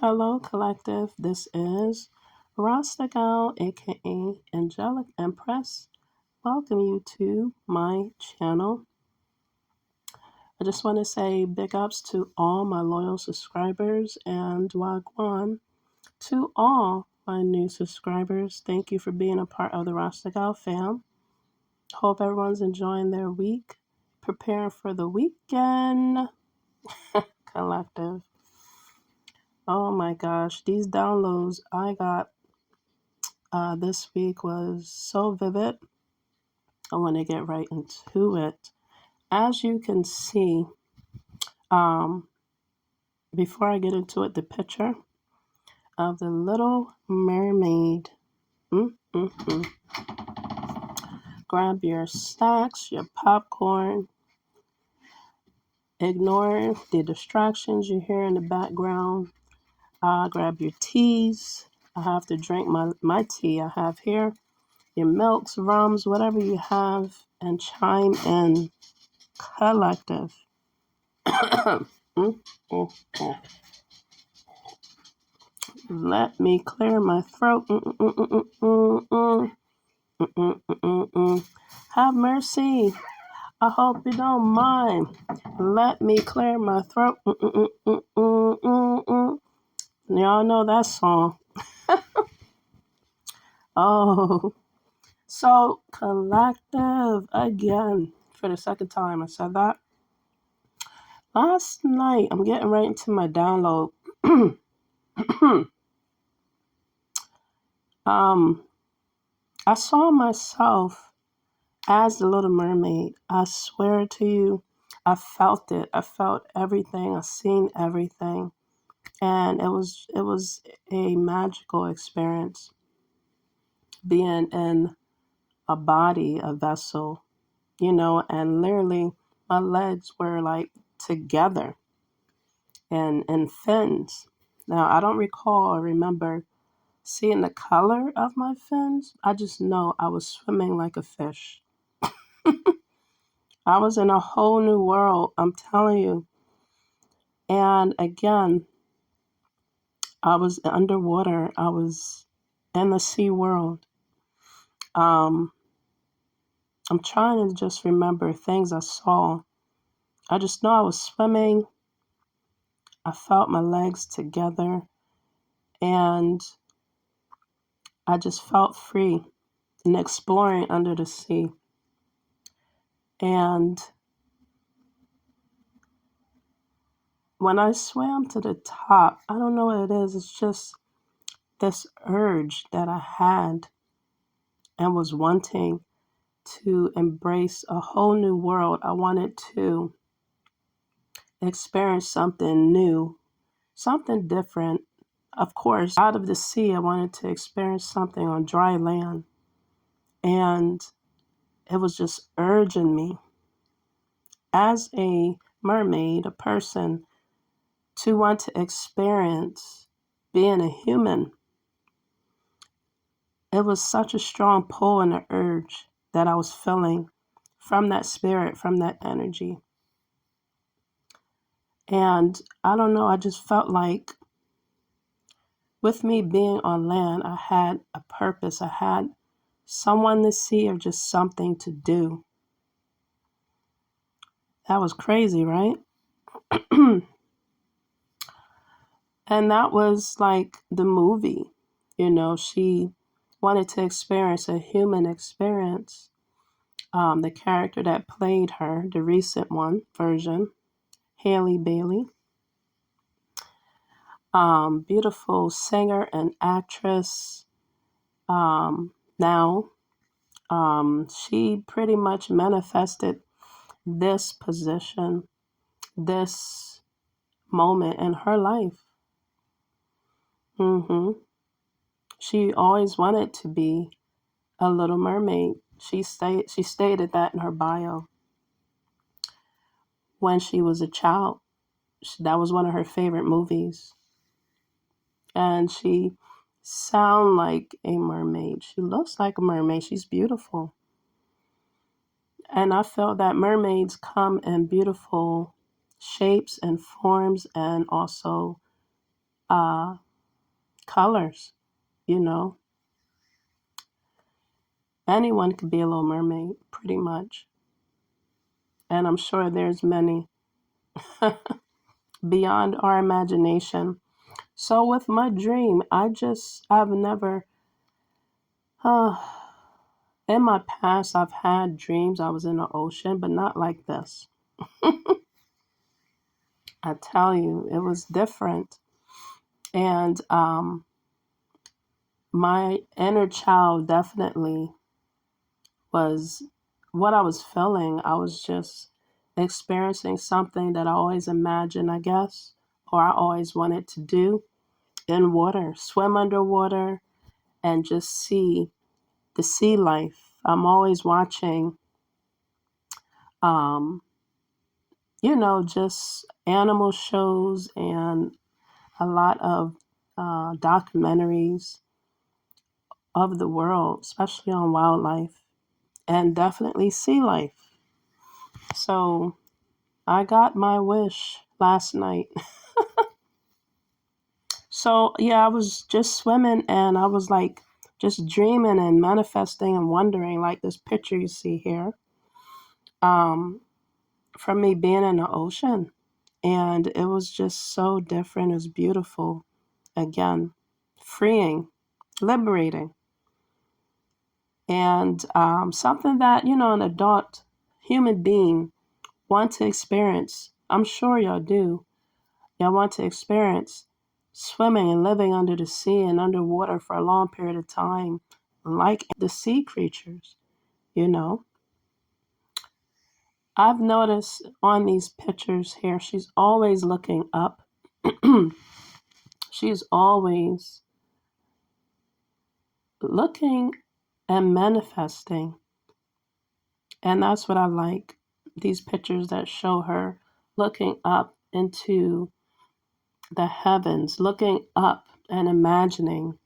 Hello, collective. This is Rastagal, aka Angelic Empress. Welcome you to my channel. I just want to say big ups to all my loyal subscribers and wagwan to all my new subscribers. Thank you for being a part of the Rastagal fam. Hope everyone's enjoying their week, preparing for the weekend. Collective. Oh my gosh, these downloads I got this week was so vivid. I want to get right into it. As you can see, um, before I get into it, the picture of the little mermaid. Mm-mm-mm. Grab your snacks, your popcorn. Ignore the distractions you hear in the background. Grab your teas. I have to drink my tea I have here. Your milks, rums, whatever you have, and chime in. Collective. Let me clear my throat. Have mercy. I hope you don't mind. Let me clear my throat. Y'all know that song. Oh, so collective again for the second time. I said that last night. I'm getting right into my download. I saw myself as the Little Mermaid. I swear to you, I felt it. I felt everything. I seen everything, and it was a magical experience being in a body, a vessel, and literally my legs were like together and fins. Now I don't recall or remember seeing the color of my fins. I just know I was swimming like a fish. I was in a whole new world, I'm telling you. And again, I was underwater. I was in the sea world. Um, I'm trying to just remember things I saw. I just know I was swimming. I felt my legs together and I just felt free and exploring under the sea. And when I swam to the top, I don't know what it is. It's just this urge that I had and was wanting to embrace a whole new world. I wanted to experience something new, something different. Of course, out of the sea, I wanted to experience something on dry land. And it was just urging me as a mermaid, a person, to want to experience being a human. It was such a strong pull and an urge that I was feeling from that spirit, from that energy. And I don't know, I just felt like with me being on land, I had a purpose. I had someone to see or just something to do. That was crazy, right? And that was like the movie. She wanted to experience a human experience. The character that played her, the recent one version, Haley Bailey, beautiful singer and actress. Now, she pretty much manifested this position, this moment in her life. She always wanted to be a little mermaid. She stated that in her bio. When she was a child, that was one of her favorite movies. And she sounds like a mermaid. She looks like a mermaid. She's beautiful. And I felt that mermaids come in beautiful shapes and forms and also uh, colors, you know. Anyone could be a little mermaid, pretty much. And I'm sure there's many beyond our imagination. So with my dream, I've never, uh, in my past, I've had dreams I was in the ocean, but not like this. I tell you, it was different. And my inner child definitely was what I was feeling. I was just experiencing something that I always imagined, I guess, or I always wanted to do in water, swim underwater and just see the sea life. I'm always watching, um, just animal shows and a lot of documentaries of the world, especially on wildlife and definitely sea life. So I got my wish last night. So yeah, I was just swimming and I was like just dreaming and manifesting and wondering, like this picture you see here, um, from me being in the ocean. And it was just so different. It was beautiful. Again, freeing, liberating. And something that, an adult human being want to experience. I'm sure y'all do. Y'all want to experience swimming and living under the sea and underwater for a long period of time, like the sea creatures, you know. I've noticed on these pictures here, she's always looking up. She's always looking and manifesting. And that's what I like. These pictures that show her looking up into the heavens, looking up and imagining,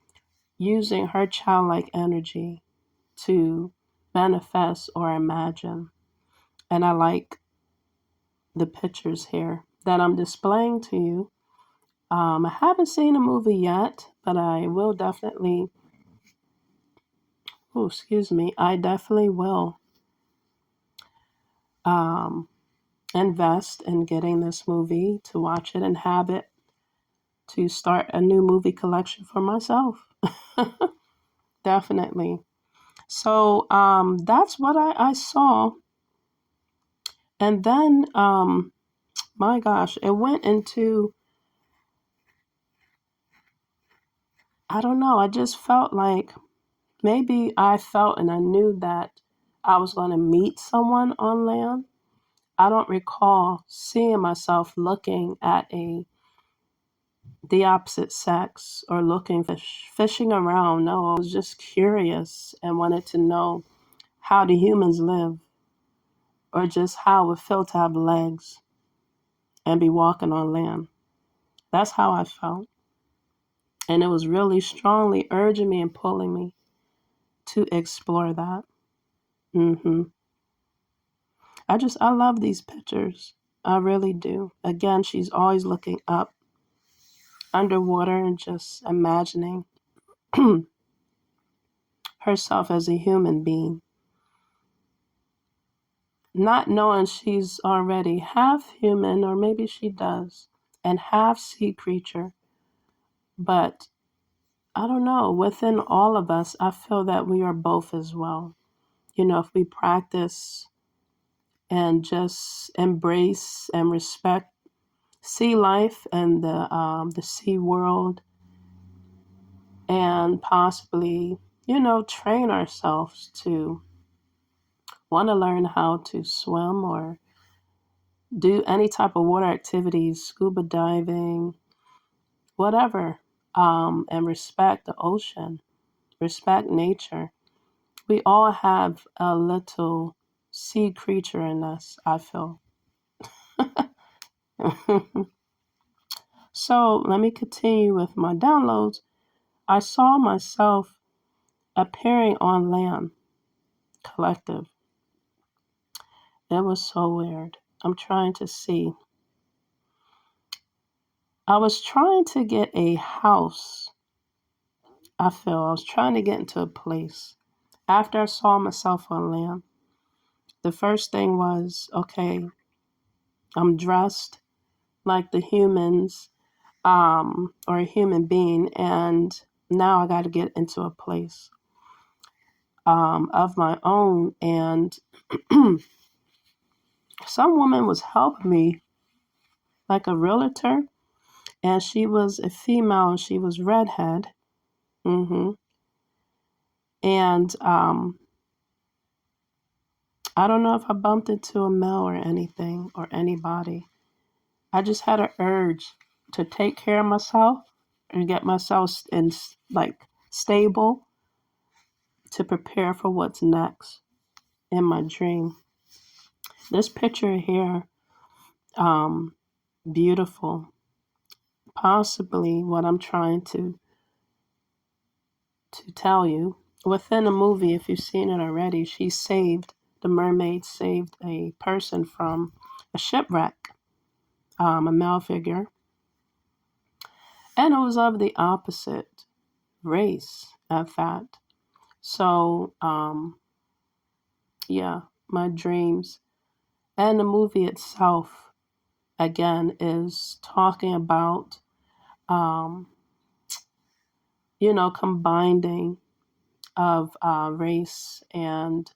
using her childlike energy to manifest or imagine. And I like the pictures here that I'm displaying to you. I haven't seen a movie yet, but I will definitely, oh, excuse me, I definitely will um, invest in getting this movie to watch it and have it to start a new movie collection for myself. Definitely. So that's what I saw. And then, my gosh, it went into, I don't know, I just felt like maybe I felt and I knew that I was going to meet someone on land. I don't recall seeing myself looking at the opposite sex or looking fishing around. No, I was just curious and wanted to know how do humans live or just how it would feel to have legs and be walking on land. That's how I felt. And it was really strongly urging me and pulling me to explore that. hmm I love these pictures. I really do. Again, she's always looking up underwater and just imagining herself as a human being, not knowing she's already half human, or maybe she does, and half sea creature. But I don't know, within all of us, I feel that we are both as well. If we practice and just embrace and respect sea life and the sea world, and possibly, train ourselves to want to learn how to swim or do any type of water activities, scuba diving, whatever, and respect the ocean, respect nature. We all have a little sea creature in us, I feel. So let me continue with my downloads. I saw myself appearing on land collective. It was so weird. I'm trying to see. I was trying to get a house. I was trying to get into a place. After I saw myself on land, the first thing was, okay, I'm dressed like the humans, or a human being, and now I got to get into a place of my own. And some woman was helping me, like a realtor, and she was a female. She was redhead. hmm And I don't know if I bumped into a male or anything or anybody. I just had an urge to take care of myself and get myself in like stable to prepare for what's next in my dream. This picture here, um, beautiful. Possibly what I'm trying to tell you. Within the movie, if you've seen it already, the mermaid saved a person from a shipwreck, a male figure, and it was of the opposite race at that. So, yeah, my dreams and the movie itself, again, is talking about, um, combining of race and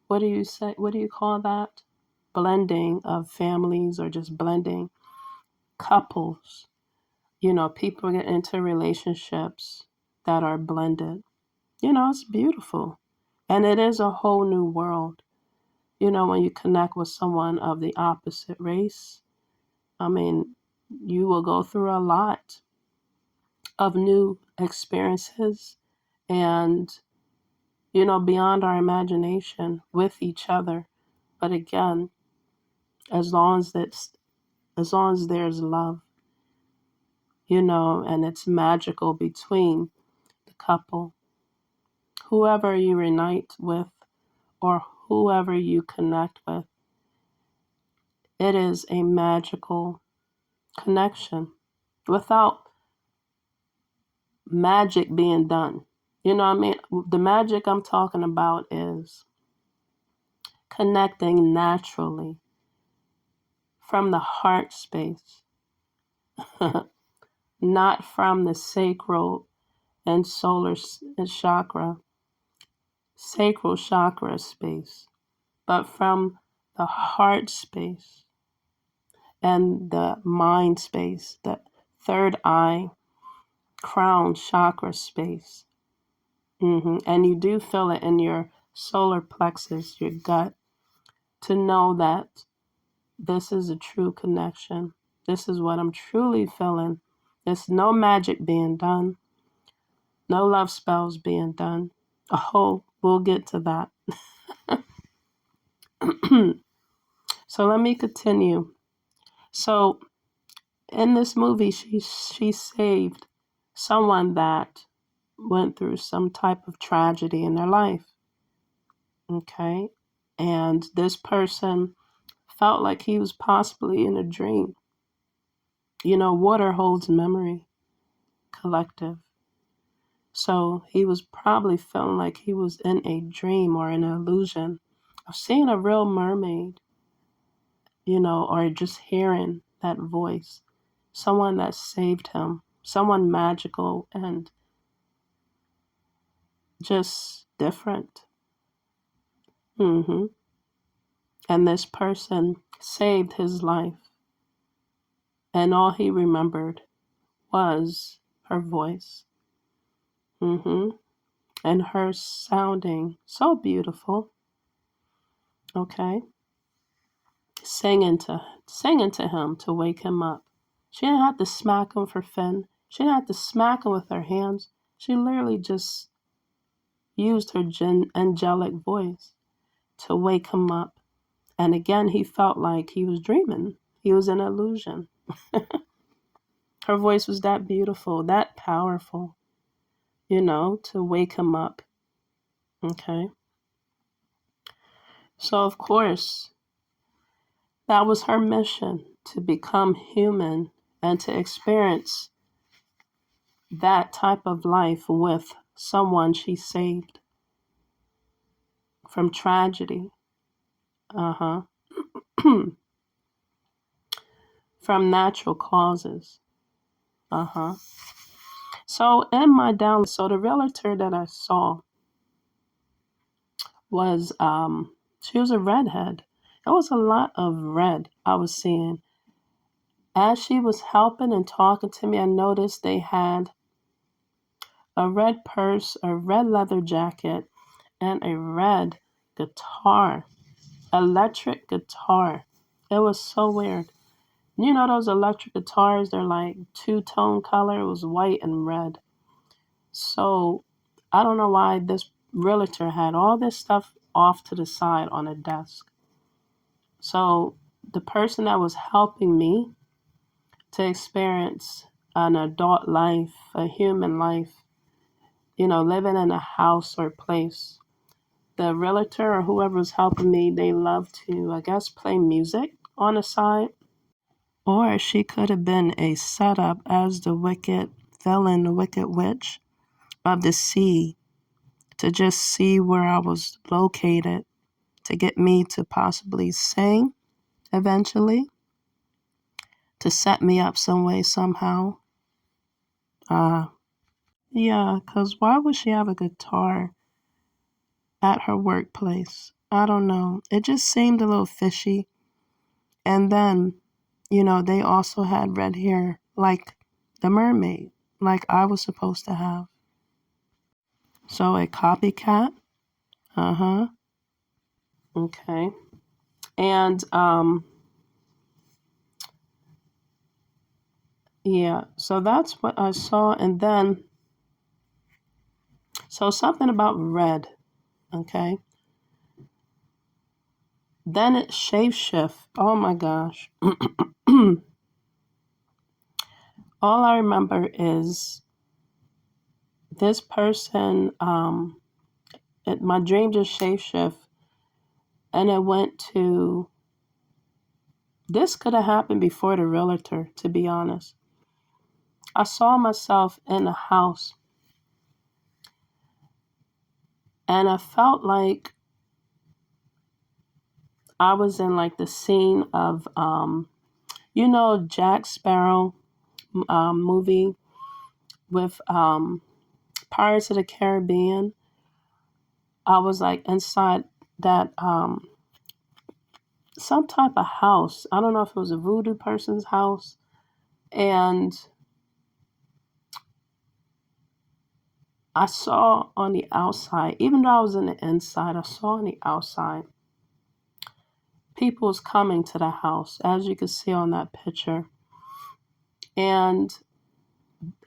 what do you say? What do you call that? Blending of families or just blending couples. People get into relationships that are blended. It's beautiful. And it is a whole new world. When you connect with someone of the opposite race, I mean, you will go through a lot of new experiences and, beyond our imagination with each other. But again, as long as there's love, and it's magical between the couple, whoever you unite with or whoever you connect with, it is a magical connection without magic being done. You know what I mean? The magic I'm talking about is connecting naturally from the heart space, not from the sacral and sacral chakra space, but from the heart space and the mind space, the third eye, crown chakra space. And you do feel it in your solar plexus, your gut, to know that this is a true connection. This is what I'm truly feeling. There's no magic being done, no love spells being done. Oh, we'll get to that. So let me continue. So in this movie, she saved someone that went through some type of tragedy in their life. Okay. And this person felt like he was possibly in a dream. Water holds memory, collective. So he was probably feeling like he was in a dream or an illusion of seeing a real mermaid, or just hearing that voice. Someone that saved him, someone magical and just different. And this person saved his life, and all he remembered was her voice. And her sounding so beautiful. Okay. Singing to him to wake him up. She didn't have to smack him for Finn. She didn't have to smack him with her hands. She literally just used her angelic voice to wake him up. And again, he felt like he was dreaming. He was an illusion. Her voice was that beautiful, that powerful, to wake him up. Okay. So, of course, that was her mission, to become human and to experience that type of life with someone she saved from tragedy. Uh-huh. From natural causes. Uh-huh. So in my down, so the realtor that I saw was she was a redhead. There was a lot of red I was seeing. As she was helping and talking to me, I noticed they had a red purse, a red leather jacket, and a red guitar, electric guitar. It was so weird. You know those electric guitars, they're like two-tone color. It was white and red. So I don't know why this realtor had all this stuff off to the side on a desk. So the person that was helping me to experience an adult life, a human life, living in a house or place, the realtor or whoever was helping me, they love to, I guess, play music on the side. Or she could have been a setup as the wicked villain, the wicked witch of the sea, to just see where I was located, to get me to possibly sing eventually, to set me up some way, somehow. Yeah, because why would she have a guitar at her workplace? I don't know. It just seemed a little fishy. And then, they also had red hair, like the mermaid, like I was supposed to have. So a copycat? Uh-huh. Okay. And yeah, so that's what I saw. And then so something about red, okay? Then it shapeshift. Oh my gosh. All I remember is this person, my dream just shapeshift, and it went to, this could have happened before the realtor, to be honest. I saw myself in a house, and I felt like I was in like the scene of, Jack Sparrow movie with Pirates of the Caribbean. I was like inside that some type of house. I don't know if it was a voodoo person's house. And I saw on the outside, even though I was in the inside, I saw on the outside people's coming to the house, as you can see on that picture. And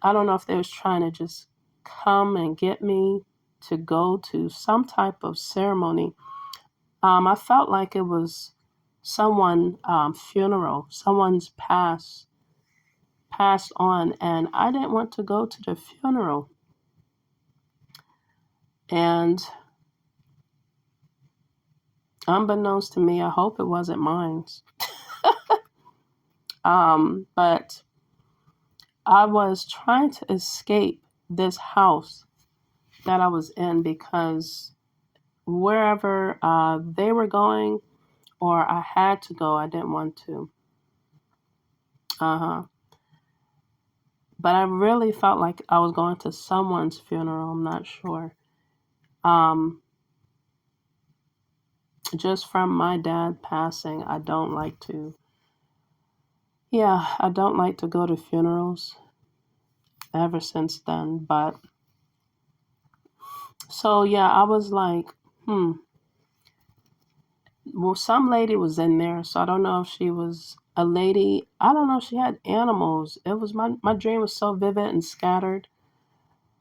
I don't know if they was trying to just come and get me to go to some type of ceremony. I felt like it was someone funeral, someone's passed on, and I didn't want to go to the funeral. And unbeknownst to me, I hope it wasn't mine. But I was trying to escape this house that I was in because wherever they were going or I had to go, I didn't want to. Uh-huh. But I really felt like I was going to someone's funeral. I'm not sure. Um, just from my dad passing, I don't like to. Yeah, I don't like to go to funerals ever since then. But so yeah, I was like, well, some lady was in there, so I don't know if she was a lady. I don't know if she had animals. It was my dream was so vivid and scattered.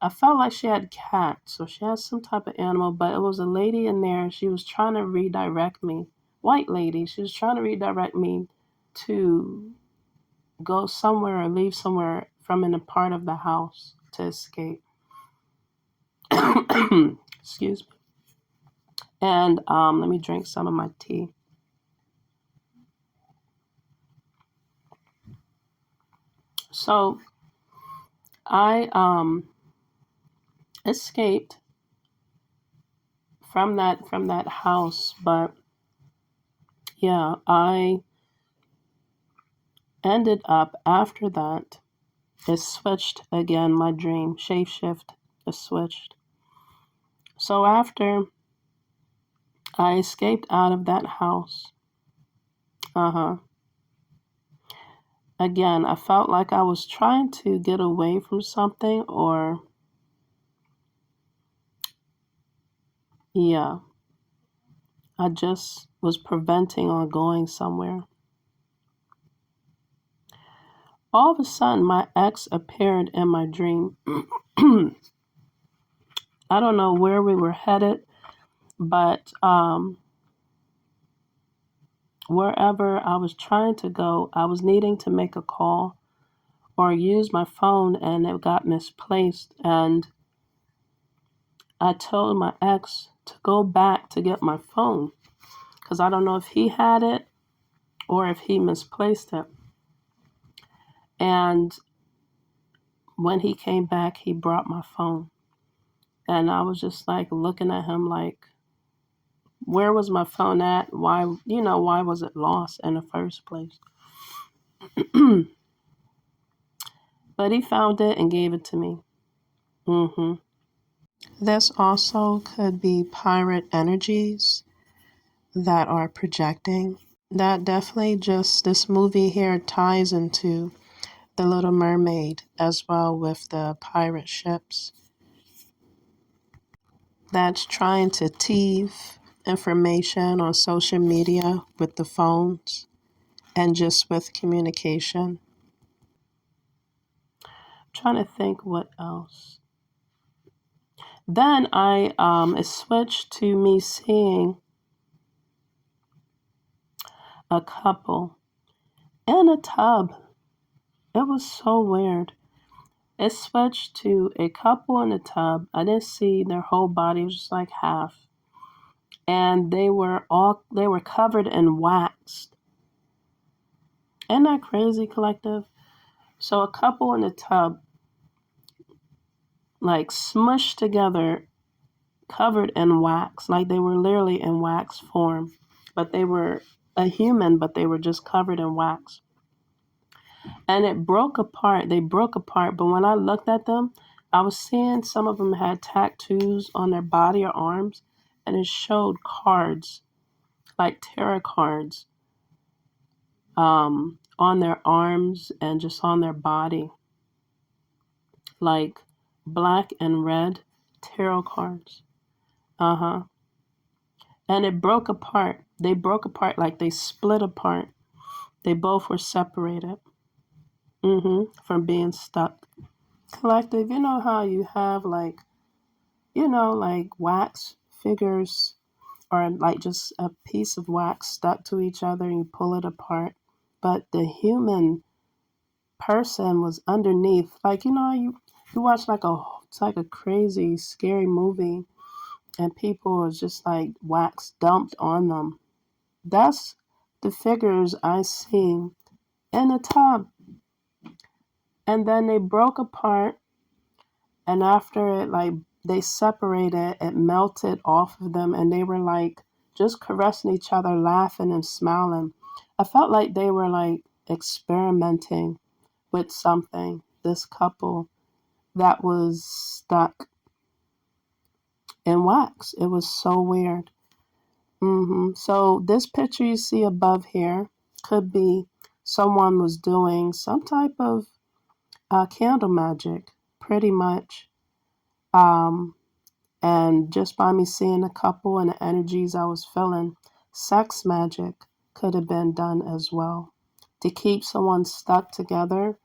I felt like she had cats, or she had some type of animal, but it was a lady in there. She was trying to redirect me. White lady. She was trying to redirect me to go somewhere or leave somewhere from in a part of the house to escape. Excuse me. And let me drink some of my tea. So I escaped from that house, but yeah, I ended up after that. It switched again. My dream shape shift. It switched. So after I escaped out of that house, uh-huh. Again, I felt like I was trying to get away from something, or yeah, I just was preventing on going somewhere. All of a sudden, my ex appeared in my dream. I don't know where we were headed, but wherever I was trying to go, I was needing to make a call or use my phone, and it got misplaced. And I told my ex to go back to get my phone because I don't know if he had it or if he misplaced it. And when he came back, he brought my phone. And I was just like looking at him like, where was my phone at? Why was it lost in the first place? But he found it and gave it to me. hmm This also could be pirate energies that are projecting. That definitely just, this movie here ties into The Little Mermaid as well with the pirate ships that's trying to thieve information on social media with the phones and just with communication. I'm trying to think what else. Then it switched to me seeing a couple in a tub. It was so weird. It switched to a couple in a tub. I didn't see their whole body, it was just like half. And they were covered in wax. Isn't that crazy, collective? So a couple in a tub, like smushed together, covered in wax, like they were literally in wax form, but they were a human, but they were just covered in wax. And it broke apart. They broke apart, but when I looked at them, I was seeing some of them had tattoos on their body or arms, and it showed cards, like tarot cards, on their arms and just on their body, like black and red tarot cards. Uh-huh. And it broke apart. They broke apart, like they split apart. They both were separated. From being stuck. Collective, you know how you have like wax figures or like just a piece of wax stuck to each other and you pull it apart. But the human person was underneath. Like, you watch it's like a crazy, scary movie and people are just like wax dumped on them. That's the figures I seen in a tub. And then they broke apart, and after it, like, they separated, it melted off of them, and they were like just caressing each other, laughing and smiling. I felt like they were like experimenting with something, this couple that was stuck in wax. It was so weird. So this picture you see above here could be someone was doing some type of candle magic, pretty much. Um, and just by me seeing a couple and the energies I was feeling, sex magic could have been done as well to keep someone stuck together,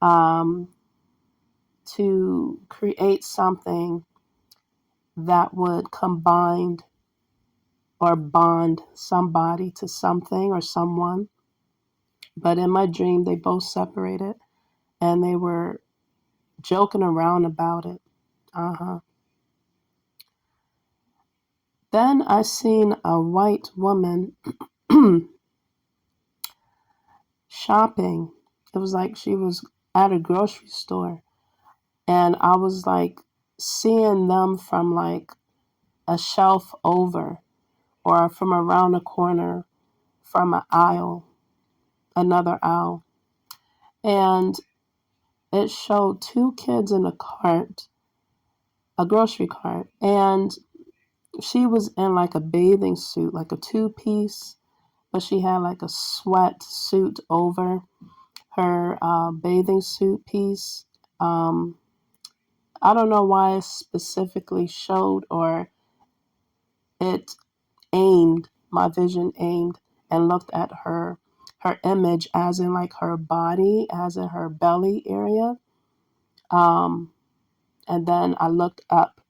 um, to create something that would combine or bond somebody to something or someone. But in my dream, they both separated and they were joking around about it. Uh-huh. Then I seen a white woman shopping. It was like she was at a grocery store, and I was like seeing them from like a shelf over or from around a corner from an aisle, another aisle. And it showed two kids in a cart, a grocery cart, and she was in like a bathing suit, like a two-piece, but she had like a sweat suit over her bathing suit piece. Um, I don't know why it specifically showed, or it aimed, my vision aimed and looked at her image as in like her body, as in her belly area. Um, and then I looked up.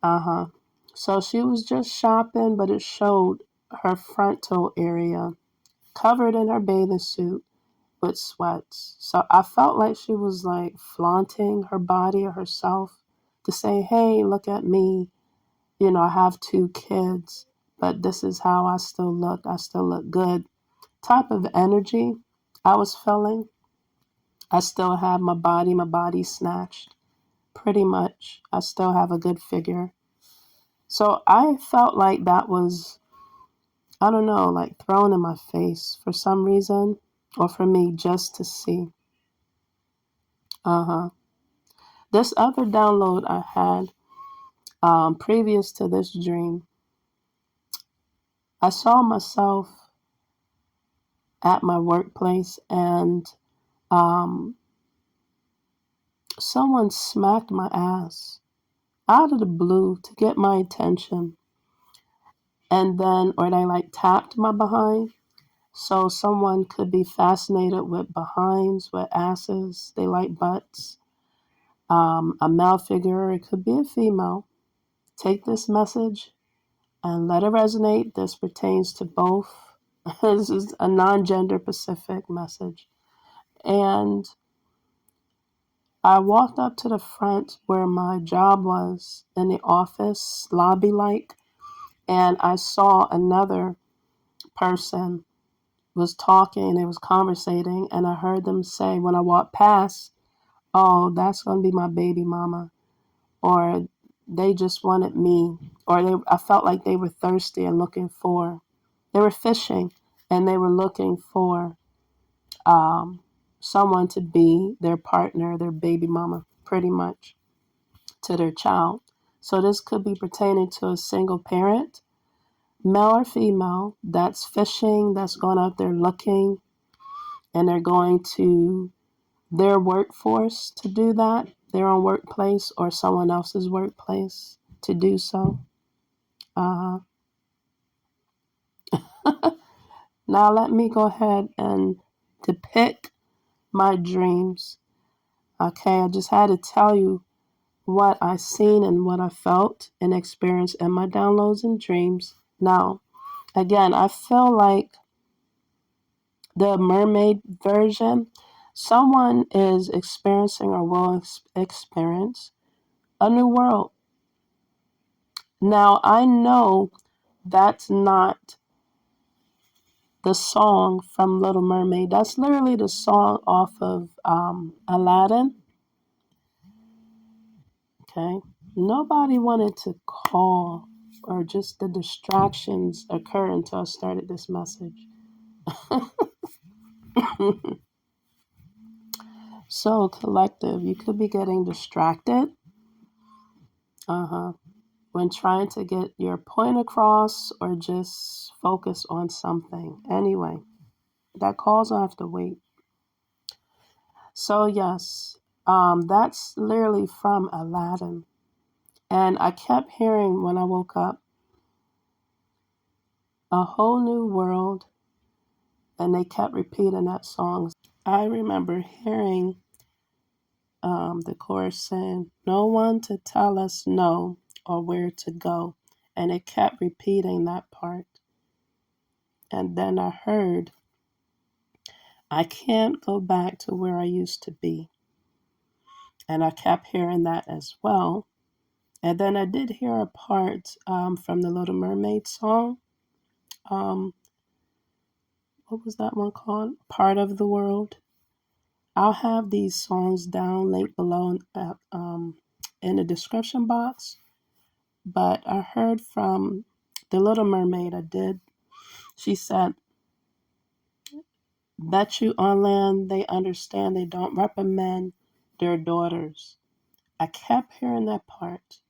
Uh-huh. So she was just shopping, but it showed her frontal area covered in her bathing suit with sweats. So I felt like she was like flaunting her body or herself to say, hey, look at me. You know, I have two kids, but this is how I still look. I still look good. Type of energy I was feeling. I still have my body snatched pretty much. I still have a good figure. So I felt like that was, I don't know, like thrown in my face for some reason, or for me just to see. Uh-huh. This other download I had previous to this dream, I saw myself at my workplace, and um, someone smacked my ass out of the blue to get my attention. And then, or they like tapped my behind. So someone could be fascinated with behinds, with asses. They like butts. A male figure, it could be a female. Take this message and let it resonate. This pertains to both. This is a non-gender specific message. And I walked up to the front where my job was in the office, lobby like, and I saw another person was talking, they was conversating, and I heard them say when I walked past, oh, that's going to be my baby mama, or they just wanted me, or I felt like they were thirsty and looking for, they were fishing, and they were looking for um, someone to be their partner, their baby mama, pretty much, to their child. So this could be pertaining to a single parent, male or female, that's fishing, that's going out there looking, and they're going to their workforce to do that, their own workplace or someone else's workplace to do so. Uh, Now let me go ahead and depict my dreams. Okay, I just had to tell you what I seen and what I felt and experienced in my downloads and dreams. Now, again, I feel like the mermaid version, someone is experiencing or will experience a new world. Now, I know that's not the song from Little Mermaid. That's literally the song off of Aladdin. Okay. Nobody wanted to call, or just the distractions occur until I started this message. So, collective, you could be getting distracted. Uh-huh. When trying to get your point across or just focus on something. Anyway, that calls will have to wait. So yes, that's literally from Aladdin. And I kept hearing when I woke up, a whole new world, and they kept repeating that song. I remember hearing the chorus saying, no one to tell us no or where to go. And it kept repeating that part. And then I heard, I can't go back to where I used to be. And I kept hearing that as well. And then I did hear a part from the Little Mermaid song. Um, what was that one called? Part of the World. I'll have these songs down, linked below in the description box. But I heard from the Little Mermaid, I did. She said, bet you on land they understand they don't reprimand their daughters. I kept hearing that part.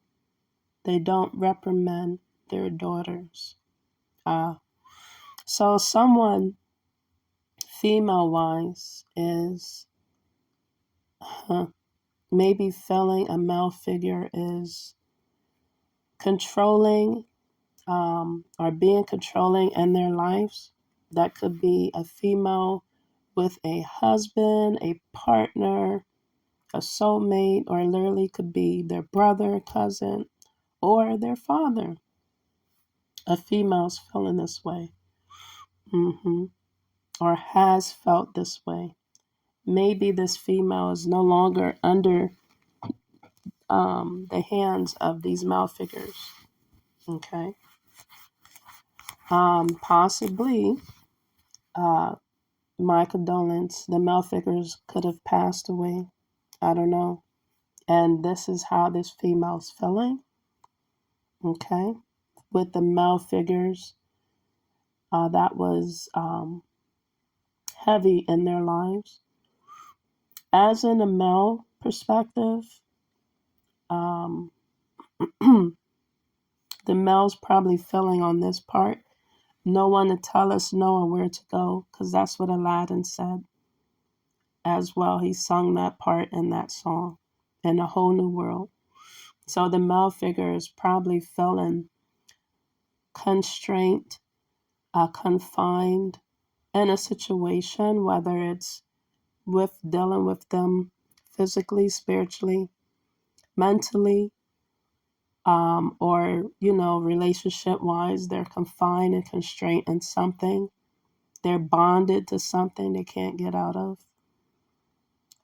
They don't reprimand their daughters. So someone, female-wise, is maybe feeling a male figure is controlling or being controlling in their lives. That could be a female with a husband, a partner, a soulmate, or literally could be their brother, cousin, or their father. A female's feeling this way, or has felt this way. Maybe this female is no longer under the hands of these male figures. Okay. Possibly, my condolence, the male figures could have passed away. I don't know. And this is how this female's feeling. Okay. With the male figures that was heavy in their lives. As in a male perspective, um, the male's probably feeling on this part. No one to tell us no or where to go, because that's what Aladdin said as well. He sung that part in that song, in a whole new world. So the male figure is probably feeling constraint, confined in a situation, whether it's with dealing with them physically, spiritually, mentally, or, relationship wise, they're confined and constrained in something. They're bonded to something they can't get out of.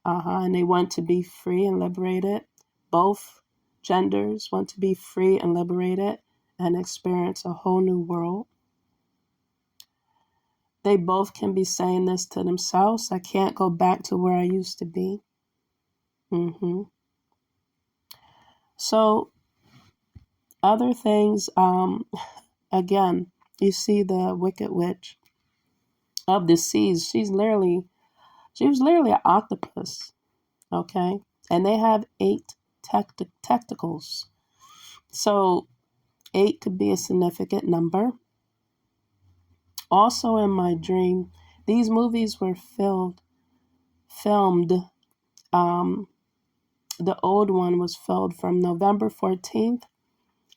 And they want to be free and liberated. Both genders want to be free and liberated and experience a whole new world. They both can be saying this to themselves. I can't go back to where I used to be. So other things, again, you see the Wicked Witch of the Seas. She was literally an octopus. Okay. And they have 8 tentacles. So 8 could be a significant number. Also in my dream, these movies were filmed. The old one was filmed from November 14th,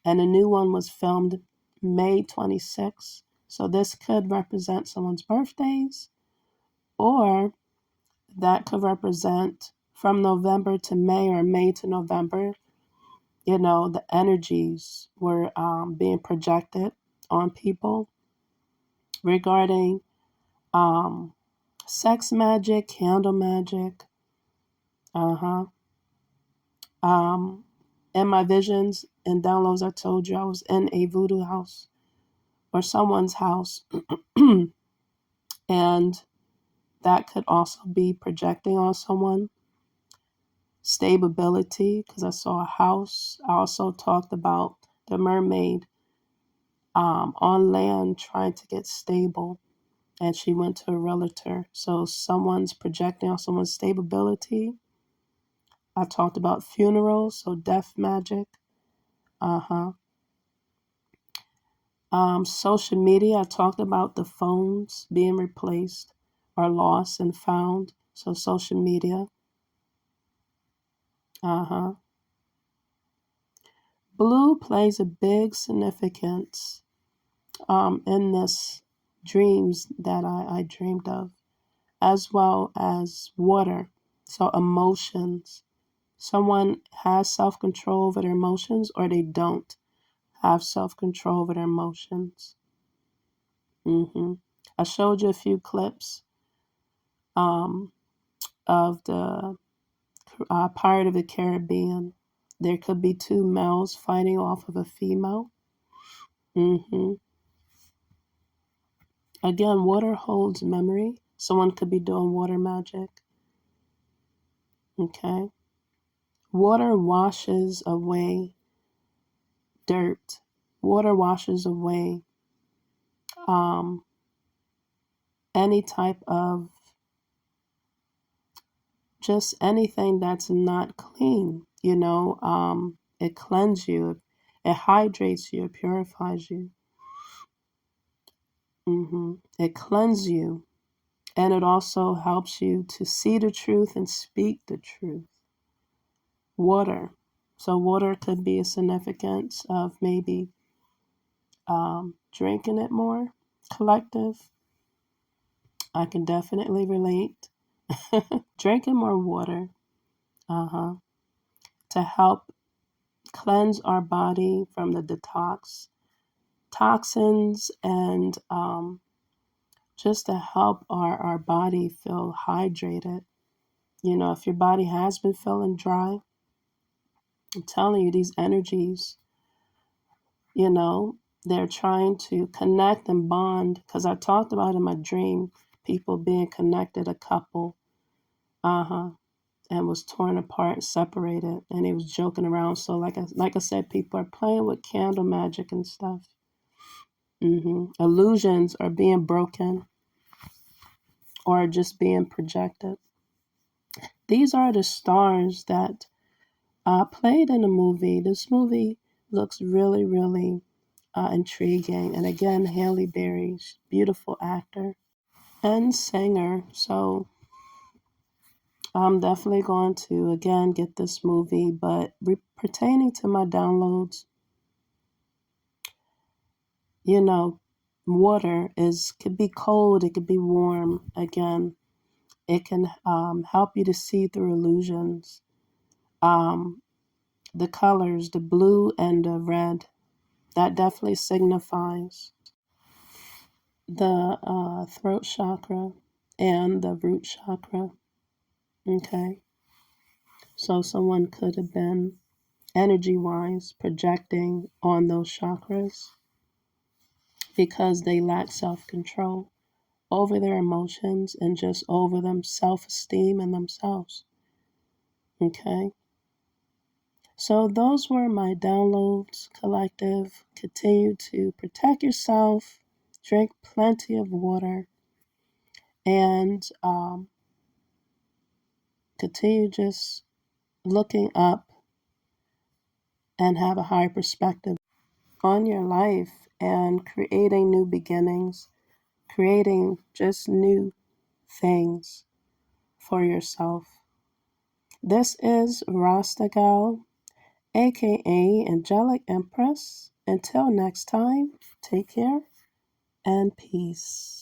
and the new one was filmed May 26th. So this could represent someone's birthdays, or that could represent from November to May or May to November. The energies were being projected on people regarding sex magic, candle magic. In my visions and downloads, I told you I was in a voodoo house or someone's house. And that could also be projecting on someone. Stability, because I saw a house. I also talked about the mermaid on land trying to get stable. And she went to a realtor. So someone's projecting on someone's stability. I talked about funerals, so death magic. Social media, I talked about the phones being replaced or lost and found. So social media. Blue plays a big significance in this dreams that I dreamed of, as well as water. So emotions. Someone has self-control over their emotions, or they don't have self-control over their emotions. I showed you a few clips of the Pirate of the Caribbean. There could be 2 males fighting off of a female. Again, water holds memory. Someone could be doing water magic. Okay. Water washes away dirt. Water washes away any type of just anything that's not clean. It cleanses you, it hydrates you, it purifies you. It cleanses you, and it also helps you to see the truth and speak the truth. Water. So water could be a significance of maybe drinking it more. Collective. I can definitely relate. Drinking more water. Uh-huh. To help cleanse our body from the toxins, and just to help our body feel hydrated. If your body has been feeling dry, I'm telling you, these energies, you know, they're trying to connect and bond. Because I talked about in my dream, people being connected, a couple, and was torn apart, separated, and he was joking around. So, like I said, people are playing with candle magic and stuff. Illusions are being broken or just being projected. These are the stars that played in the movie. This movie looks really, really intriguing. And again, Halle Berry's beautiful actor and singer. So I'm definitely going to again get this movie. But pertaining to my downloads, you know, water could be cold, it could be warm. Again, it can help you to see through illusions. Um, the colors, the blue and the red, that definitely signifies the throat chakra and the root chakra. Okay. So someone could have been energy wise projecting on those chakras because they lack self control over their emotions and just over them self esteem in themselves. Okay. So those were my downloads, collective. Continue to protect yourself, drink plenty of water, and continue just looking up and have a higher perspective on your life and creating new beginnings, creating just new things for yourself. This is Rastagal, aka Angelic Empress. Until next time, take care and peace.